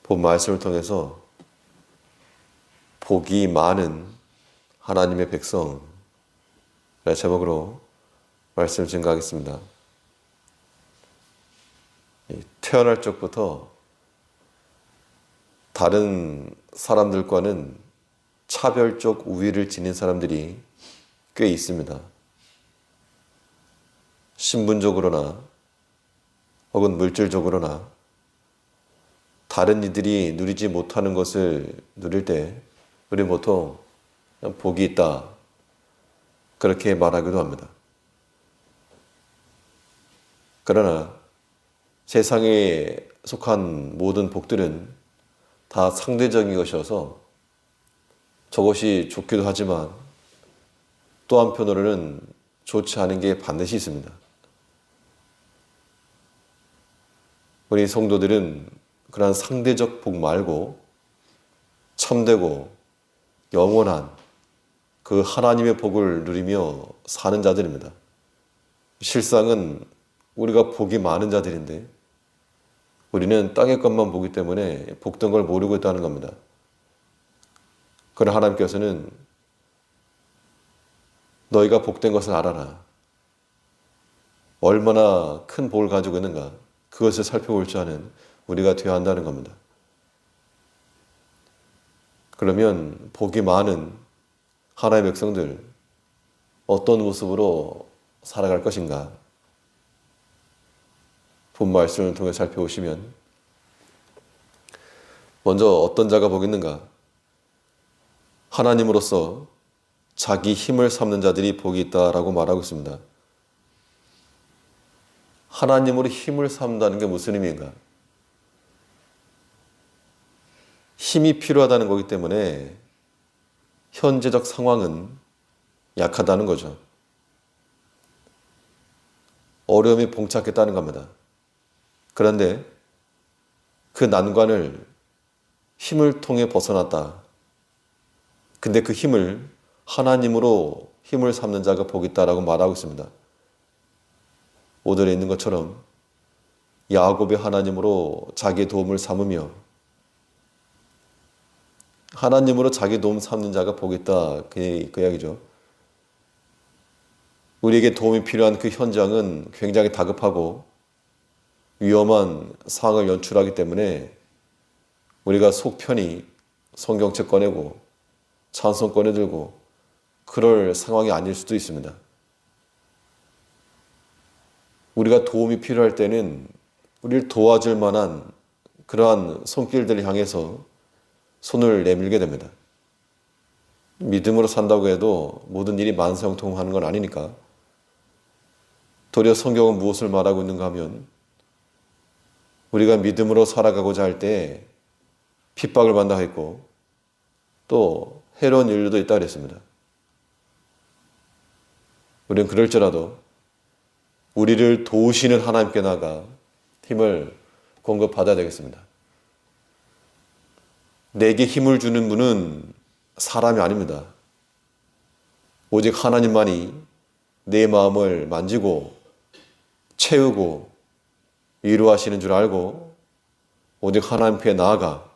본 말씀을 통해서 복이 많은 하나님의 백성 제목으로 말씀을 증거하겠습니다. 태어날 적부터 다른 사람들과는 차별적 우위를 지닌 사람들이 꽤 있습니다. 신분적으로나 혹은 물질적으로나 다른 이들이 누리지 못하는 것을 누릴 때 우리는 보통 복이 있다 그렇게 말하기도 합니다. 그러나 세상에 속한 모든 복들은 다 상대적인 것이어서 저것이 좋기도 하지만 또 한편으로는 좋지 않은 게 반드시 있습니다. 우리 성도들은 그러한 상대적 복 말고 참되고 영원한 그 하나님의 복을 누리며 사는 자들입니다. 실상은 우리가 복이 많은 자들인데 우리는 땅의 것만 보기 때문에 복된 걸 모르고 있다는 겁니다. 그러나 하나님께서는 너희가 복된 것을 알아라. 얼마나 큰 복을 가지고 있는가 그것을 살펴볼 줄 아는 우리가 되어야 한다는 겁니다. 그러면 복이 많은 하나님의 백성들 어떤 모습으로 살아갈 것인가? 본 말씀을 통해 살펴보시면 먼저 어떤 자가 복이 있는가? 하나님으로서 자기 힘을 삼는 자들이 복이 있다라고 말하고 있습니다. 하나님으로 힘을 삼는다는 게 무슨 의미인가? 힘이 필요하다는 거기 때문에 현재적 상황은 약하다는 거죠. 어려움이 봉착했다는 겁니다. 그런데 그 난관을 힘을 통해 벗어났다. 근데 그 힘을 하나님으로 힘을 삼는 자가 복이 있다라고 말하고 있습니다. 5절에 있는 것처럼 야곱의 하나님으로 자기의 도움을 삼으며 하나님으로 자기 도움 삼는 자가 복이 있다. 그 이야기죠. 우리에게 도움이 필요한 그 현장은 굉장히 다급하고 위험한 상황을 연출하기 때문에 우리가 속 편히 성경책 꺼내고 찬송 꺼내들고 그럴 상황이 아닐 수도 있습니다. 우리가 도움이 필요할 때는 우리를 도와줄 만한 그러한 손길들을 향해서 손을 내밀게 됩니다. 믿음으로 산다고 해도 모든 일이 만사형통하는 건 아니니까. 도리어 성경은 무엇을 말하고 있는가 하면 우리가 믿음으로 살아가고자 할 때 핍박을 받는다 했고 또 해로운 일도 있다 그랬습니다. 우리는 그럴지라도 우리를 도우시는 하나님께 나아가 힘을 공급받아야 되겠습니다. 내게 힘을 주는 분은 사람이 아닙니다. 오직 하나님만이 내 마음을 만지고 채우고 위로하시는 줄 알고 오직 하나님께 나아가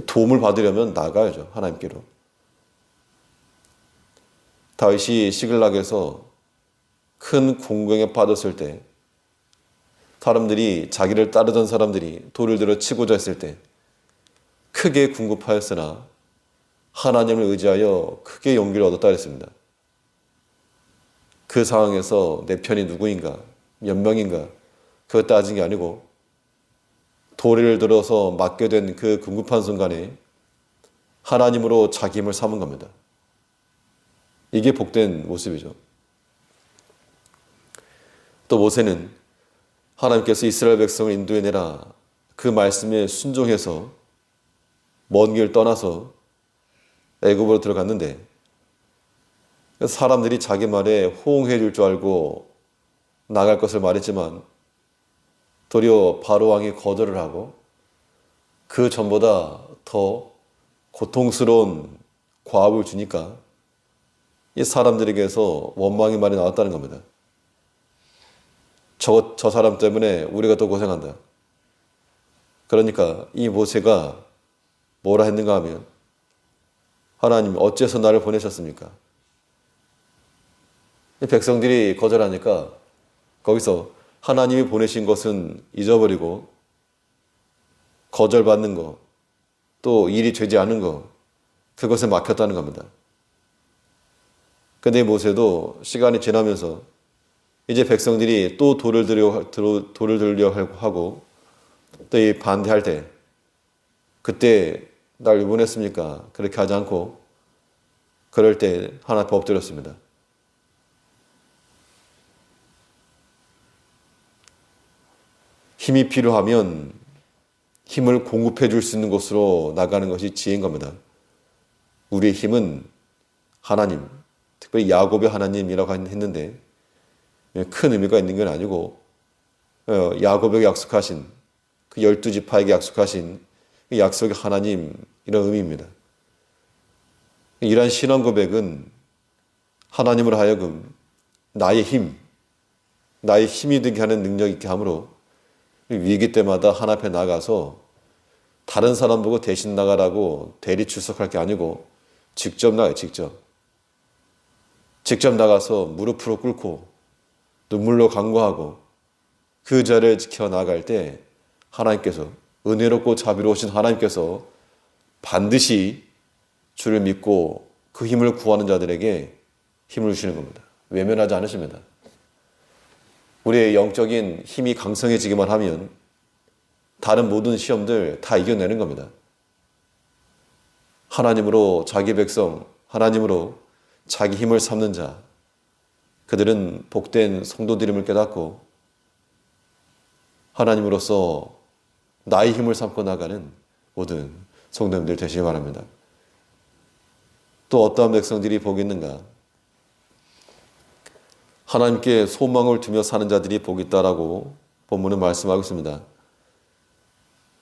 도움을 받으려면 나아가야죠. 하나님께로. 다윗이 시글락에서 큰 공경에 빠졌을 때 사람들이 자기를 따르던 사람들이 돌을 들어 치고자 했을 때 크게 궁급하였으나 하나님을 의지하여 크게 용기를 얻었다 했습니다. 그 상황에서 내 편이 누구인가 몇 명인가 그것 따진 게 아니고 도리를 들어서 맞게 된 그 궁급한 순간에 하나님으로 자기 힘을 삼은 겁니다. 이게 복된 모습이죠. 또 모세는 하나님께서 이스라엘 백성을 인도해내라 그 말씀에 순종해서 먼 길 떠나서 애굽으로 들어갔는데 사람들이 자기 말에 호응해 줄 줄 알고 나갈 것을 말했지만 도리어 바로 왕이 거절을 하고 그 전보다 더 고통스러운 과업을 주니까 이 사람들에게서 원망의 말이 나왔다는 겁니다. 저 사람 때문에 우리가 더 고생한다. 그러니까 이 모세가 뭐라 했는가 하면 하나님 어째서 나를 보내셨습니까? 백성들이 거절하니까 거기서 하나님이 보내신 것은 잊어버리고 거절받는 거, 또 일이 되지 않은 거, 그것에 막혔다는 겁니다. 근데 모세도 시간이 지나면서 이제 백성들이 또 돌을 들려 하고 또 이 반대할 때 그때 날 왜 보냈습니까? 그렇게 하지 않고 그럴 때 하나 더 엎드렸습니다. 힘이 필요하면 힘을 공급해 줄 수 있는 곳으로 나가는 것이 지혜인 겁니다. 우리의 힘은 하나님, 특별히 야곱의 하나님이라고 했는데 큰 의미가 있는 건 아니고 야곱에게 약속하신 그 12지파에게 약속하신 그 약속의 하나님 이런 의미입니다. 이러한 신앙 고백은 하나님으로 하여금 나의 힘이 되게 하는 능력이 있게 하므로 위기 때마다 하나님 앞에 나가서 다른 사람 보고 대신 나가라고 대리 출석할 게 아니고 직접 나가요. 직접 나가서 무릎으로 꿇고 눈물로 간구하고 그 자리를 지켜나갈 때 하나님께서 은혜롭고 자비로우신 하나님께서 반드시 주를 믿고 그 힘을 구하는 자들에게 힘을 주시는 겁니다. 외면하지 않으십니다. 우리의 영적인 힘이 강성해지기만 하면 다른 모든 시험들 다 이겨내는 겁니다. 하나님으로 자기 백성, 하나님으로 자기 힘을 삼는 자, 그들은 복된 성도들임을 깨닫고 하나님으로서 나의 힘을 삼고 나가는 모든 성도님들 되시기 바랍니다. 또 어떠한 백성들이 복이 있는가? 하나님께 소망을 두며 사는 자들이 복이 있다라고 본문은 말씀하고 있습니다.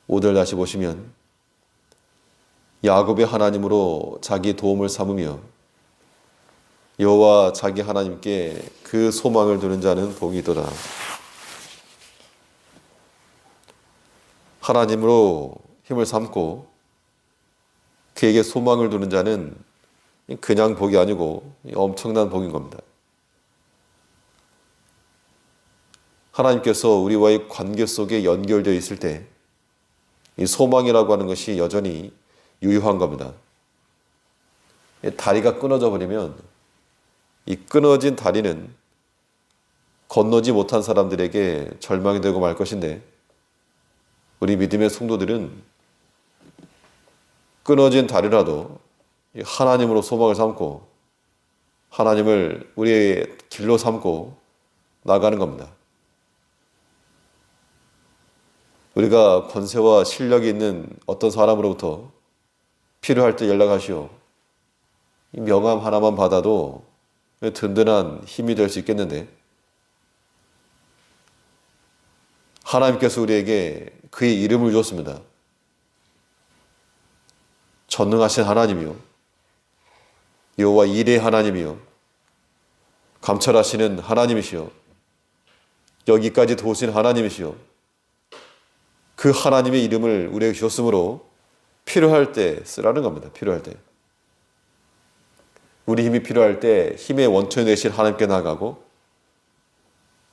5절 다시 보시면 야곱의 하나님으로 자기 도움을 삼으며 여호와 자기 하나님께 그 소망을 두는 자는 복이 있도다. 하나님으로 힘을 삼고 그에게 소망을 두는 자는 그냥 복이 아니고 엄청난 복인 겁니다. 하나님께서 우리와의 관계 속에 연결되어 있을 때 이 소망이라고 하는 것이 여전히 유효한 겁니다. 다리가 끊어져 버리면 이 끊어진 다리는 건너지 못한 사람들에게 절망이 되고 말 것인데 우리 믿음의 성도들은 끊어진 다리라도 하나님으로 소망을 삼고 하나님을 우리의 길로 삼고 나가는 겁니다. 우리가 권세와 실력이 있는 어떤 사람으로부터 필요할 때 연락하시오. 이 명함 하나만 받아도 든든한 힘이 될 수 있겠는데 하나님께서 우리에게 그의 이름을 주었습니다. 전능하신 하나님이요, 여호와 이레 하나님이요, 감찰하시는 하나님이시요, 여기까지 도우신 하나님이시요, 그 하나님의 이름을 우리에게 주셨으므로 필요할 때 쓰라는 겁니다. 필요할 때. 우리 힘이 필요할 때 힘의 원천이 되신 하나님께 나아가고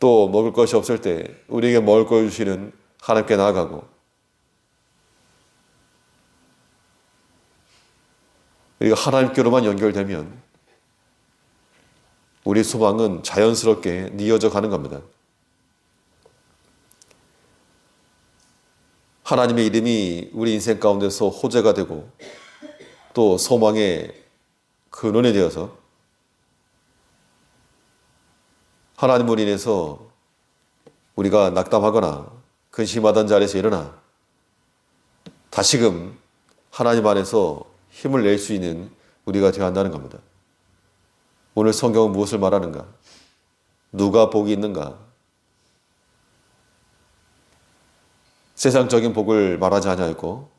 또 먹을 것이 없을 때 우리에게 먹을 걸 주시는 하나님께 나아가고 우리가 하나님께로만 연결되면 우리 소망은 자연스럽게 이어져 가는 겁니다. 하나님의 이름이 우리 인생 가운데서 호재가 되고 또 소망의 근원이 되어서 하나님으로 인해서 우리가 낙담하거나 근심하던 자리에서 일어나 다시금 하나님 안에서 힘을 낼 수 있는 우리가 되어야 한다는 겁니다. 오늘 성경은 무엇을 말하는가? 누가 복이 있는가? 세상적인 복을 말하지 아니하였고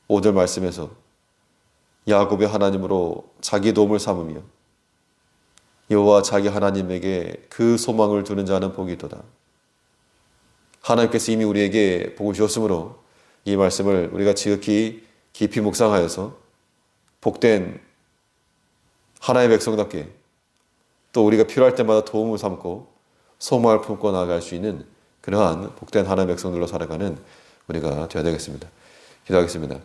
5절 말씀에서 야곱의 하나님으로 자기 도움을 삼으며 여호와 자기 하나님에게 그 소망을 두는 자는 복이 있도다. 하나님께서 이미 우리에게 복을 주셨으므로 이 말씀을 우리가 지극히 깊이 묵상하여서 복된 하나님의 백성답게 또 우리가 필요할 때마다 도움을 삼고 소망을 품고 나아갈 수 있는 그러한 복된 하나님의 백성들로 살아가는 우리가 되어야 되겠습니다. 기도하겠습니다.